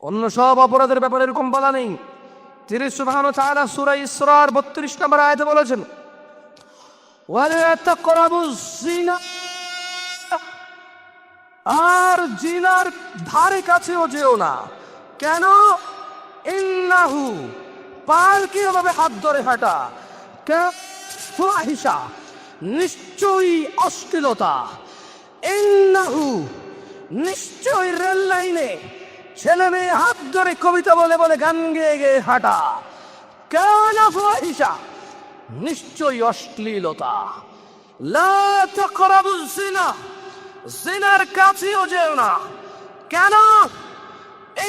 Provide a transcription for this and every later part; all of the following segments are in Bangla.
অন্য সব অপরাধের ব্যাপারে এরকম বলা নেই। তিনি সুবহানাহু ওয়া তাআলা সূরা ইসরার 32 নম্বর আয়াতে বলেছেন, ওয়ালা তাকরাবুজ জিনা, আর জিনার ধারে কাছেও যেও না। কেন? ইন্নাহু, পালকীয়ভাবে হাত ধরে হাঁটা, ফাহিশা, নিশ্চয়ই অশ্লীলতা। ইন্নাহু, নিশ্চয়ই রেল লাইনে ছেলে মেয়ে হাত ধরে কবিতা বলে বলে গান গেয়ে গেয়ে হাঁটা, কানা ফাহিশা, নিশ্চয়ই অশ্লীলতা। লা তাকরাবুজ জিনা, জিনার কাছেও যেও না। কেন?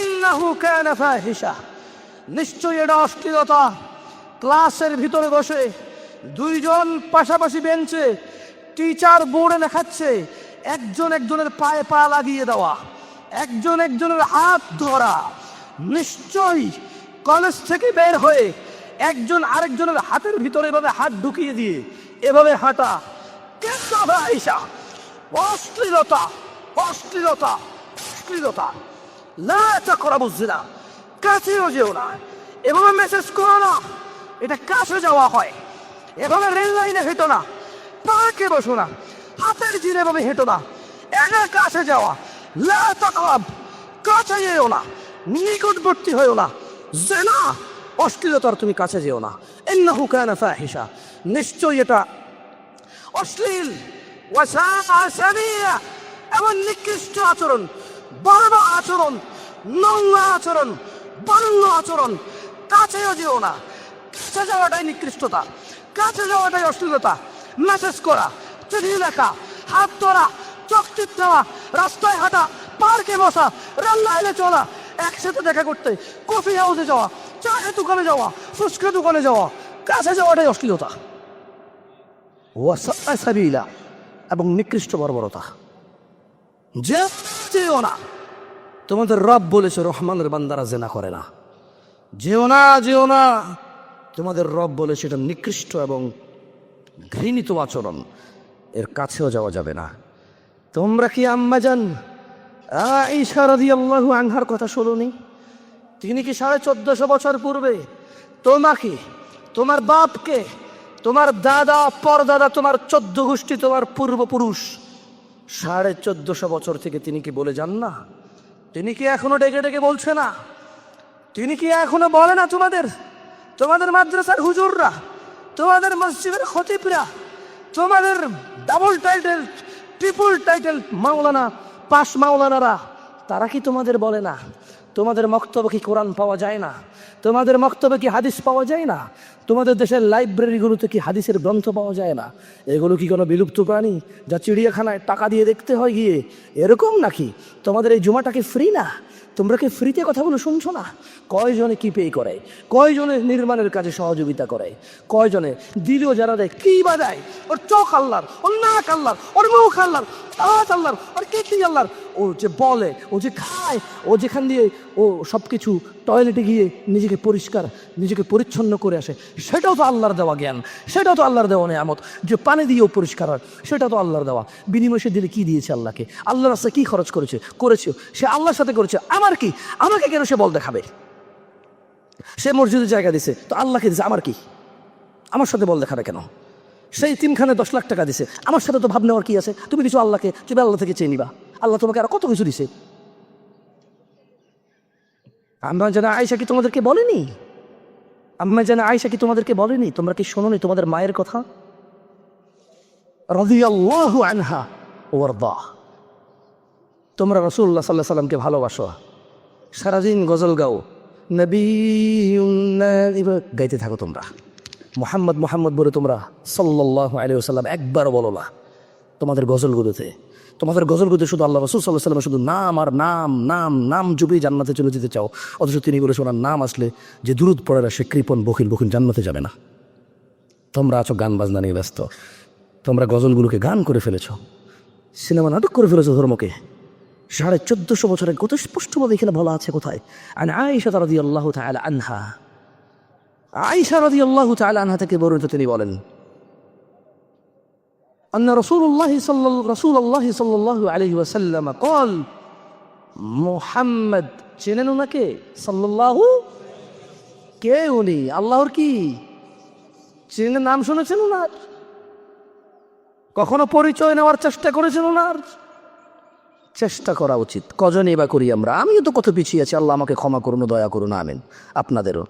ইন্নাহু কানা ফাহিশা, নিশ্চয়ই এটা অশ্লীলতা। ক্লাসের ভিতরে বসে দুইজন পাশাপাশি বেঞ্চে টিচার বোর্ডে লেখাচ্ছে, একজন একজনের পায়ে পা লাগিয়ে দেওয়া, একজন একজনের হাত ধরা। নিশ্চয়ই কলেজ থেকে বের হয়ে একজন আরেকজনের হাতের ভিতরে এভাবে হাত ঢুকিয়ে দিয়ে এভাবে হাঁটা, কানা ফাহিশা, অশ্লীলতা, অশ্লীলতা, অশ্লীলতা। লা তাকরাবুজ জিনা, কাছেও যেও না। এভাবে মেসেজ করো না, এটা কাছে যাওয়া হয়। এভাবে রেল লাইনে হেঁটো না, পার্কে বসো না, হাতের জিনে এভাবে হেঁটো না, একা কাছে যাওয়া। লা তাকরাব, কাছে যেও না, নিকটবর্তী হয়েও না। জিনা, অশ্লীলতার তুমি কাছে যেও না। ইন্নাহু কানা ফাহিশা, নিশ্চয়ই এটা অশ্লীল। ওয়া সাআ সাবিয়া, এমন নিকৃষ্ট আচরণ, বর্বর আচরণ, নোংরা আচরণ, বন্য আচরণ। কাছেও যেও না। কাছে যাওয়াটাই নিকৃষ্টতা, কাছে যাওয়াটাই অশ্লীলতা। মেসেজ করা, চিঠি লেখা, হাত ধরা, চোখ টিপ দেওয়া, রাস্তায় হাঁটা, পার্কে বসা, রেল লাইনে চলা, একসাথে দেখা করতে, কফি হাউসে যাওয়া, চায়ের দোকানে যাওয়া, ফুচকা দোকানে যাওয়া, কাছে যাওয়াটাই অশ্লীলতা। ওয়া সাআ সাবিলা, এবং নিকৃষ্ট বর্বরতা। যেও না। তোমাদের রব বলেছে রহমানের বান্দারা জেনা করে না। যেও না, যেও না। তোমাদের রব বলেছে এটা নিকৃষ্ট এবং ঘৃণিত আচরণ, এর কাছেও যাওয়া যাবে না। তোমরা কি আম্মাজান আয়েশা রাদিয়াল্লাহু আনহার কথা শোনোনি? তিনি কি 1450 বছর পূর্বে তোমাকে, তোমার বাপকে, তোমার দাদা, পরদাদা, তোমার 14 গোষ্ঠী, তোমার পূর্বপুরুষ 1450 বছর থেকে তিনি কি বলে যান না? তিনি কি এখনো ডেকে ডেকে বলছে না? তিনি কি এখনো বলে না? তোমাদের মাদ্রাসার হুজুররা, তোমাদের মসজিদের খতিবরা, তোমাদের ডাবল টাইটেল, ট্রিপল টাইটেল মাওলানা, পাশ মাওলানারা, তারা কি তোমাদের বলে না? তোমাদের মক্তবে কি কোরআন পাওয়া যায় না? তোমাদের মক্তবে কি হাদিস পাওয়া যায় না? তোমাদের দেশের লাইব্রেরিগুলোতে কি হাদিসের গ্রন্থ পাওয়া যায় না? এগুলো কি কোনো বিলুপ্ত প্রাণী যা চিড়িয়াখানায় টাকা দিয়ে দেখতে হয় গিয়ে? এরকম নাকি? তোমাদের এই জুমাটা কি ফ্রি না? তোমরা কি ফ্রিতে কথাগুলো শুনছো না? কয়জনে কি পে করে, কয়জনে নির্মাণের কাজে সহযোগিতা করে, কয়জনে দিলেও যারা দেয় কি বা দেয়? ওর চোখ আল্লাহর, ওর নাক আল্লাহর, ওর মুখ আল্লাহর, হাত আল্লাহর, ওর কীর্তি আল্লাহর। ও যে বলে, ও যে খায়, ও যেখান দিয়ে ও সব কিছু টয়লেটে গিয়ে নিজেকে পরিষ্কার, নিজেকে পরিচ্ছন্ন করে আসে, সেটাও তো আল্লাহর দেওয়া জ্ঞান, সেটাও তো আল্লাহর দেওয়া নেয়ামত। যে পানি দিয়েও পরিষ্কার হয়, সেটা তো আল্লাহর দেওয়া। বিনিময়ে সে দিলে কি দিয়েছে আল্লাহকে? আল্লাহর রাস্তায় কি খরচ করেছে সে আল্লাহর সাথে করেছে। আমার কি? আমাকে কেন সে বল দেখাবে? সে মসজিদে জায়গা দিছে তো আল্লাহকে দিছে, আমার কি? আমার সাথে বল দেখাবে কেন? সেই তিনখানে 10 লাখ টাকা দিছে, আমার সাথে তো ভাব নেওয়ার কি আছে? তুমি দিছো আল্লাহকে, তুমি আল্লাহ থেকে চেয়ে নিবা। আল্লাহ তোমাকে আরো কত কিছু দিছে। আম্মা জানা আয়েশা কি তোমাদেরকে বলেনি? আম্মা জানা আয়েশা কি তোমাদেরকে বলেনি? তোমরা কি শোনোনি তোমাদের মায়ের কথা? রাদিয়াল্লাহু আনহা ওয়ারদা। তোমরা রাসূলুল্লাহ সাল্লাল্লাহু আলাইহি সাল্লামকে ভালোবাসো, সারাদিন গজল গাও, নবী গাইতে থাকো তোমরা। মুহাম্মদ মুহাম্মদ বলে তোমরা সাল্লাল্লাহু আলাইহি ওয়াসাল্লাম একবারও বলো না তোমাদের গজলগুলোতে। তোমাদের গজলগুলোতে শুধু আল্লাহ রাসূল সাল্লাল্লাহু আলাইহি ওয়াসাল্লাম শুধু নাম আর নাম, নাম নাম জুপেই জান্নাতে চলে যেতে চাও। অথচ তিনি বলেছে ওনার নাম আসলে যে দুরূদ পড়ে না সে কৃপণ বখিল জান্নাতে যাবে না। তোমরা আছো গান বাজনা নিয়ে ব্যস্ত, তোমরা গজলগুলোকে গান করে ফেলেছ, সিনেমা নাটক করে ফেলেছ ধর্মকে। 1450 বছরের কত স্পষ্টভাবে এখানে বলা আছে। কোথায়? আন আয়েশা রাদিয়াল্লাহু তাআলা আনহা, আয়েশা রাদিয়াল্লাহু তাআলা আনহা থেকে বর্ণিত, তিনি বলেন أن رسول الله صلى الله عليه وسلم قال মুহাম্মদ, চেনেন ওনাকে? সাল্লাল্লাহু, কে উনি? আল্লাহর কি চেনেন? নাম শুনেছেন ওনার? কখনো পরিচয় নেওয়ার চেষ্টা করেছেন ওনার? চেষ্টা করা উচিত। কজনই বা করি আমরা? আমিও তো কত পিছিয়ে আছি, আল্লাহ আমাকে ক্ষমা করুন, দয়া করুন, আমিন। আপনাদেরও।